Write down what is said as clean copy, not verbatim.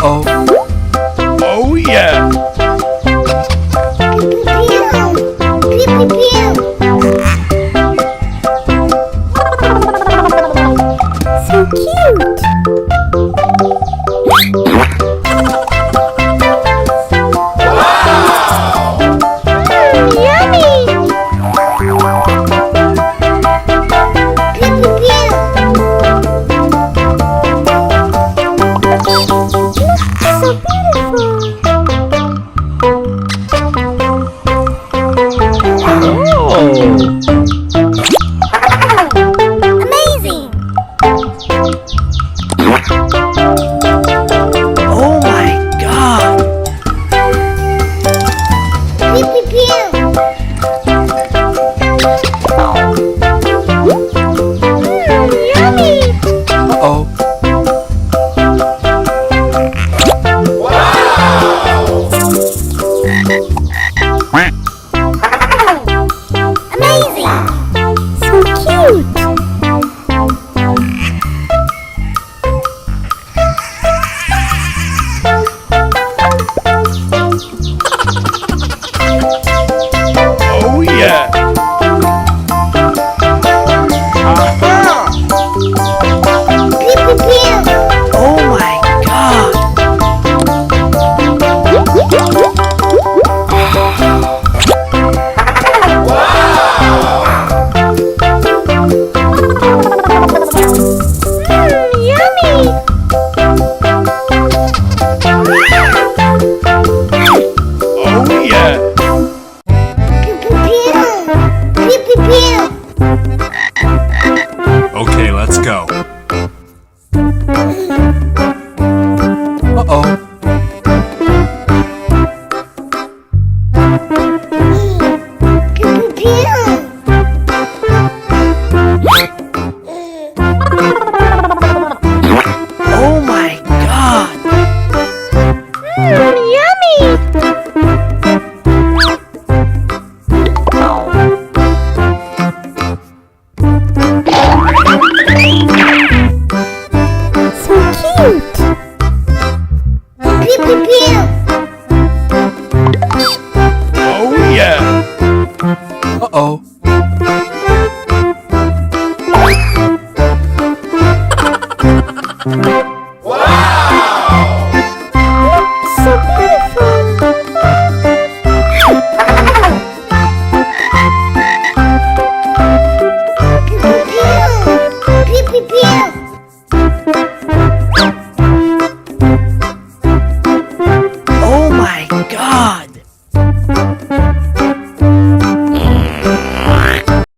Uh-oh. Oh, yeah. Pew, pew, pew. So cute. Yummy. Pew, pew, pew. So beautiful. Amazing. Oh my God. Pew, pew, pew. Yummy. Uh-oh. Amazing. So cute. Oh, yeah. Aha. Pew, pew, pew. Oh my God. Yummy. Oh, yeah. Pew, pew, pew. Okay, let's go. Uh-oh. Pew, pew, pew. Oh my God.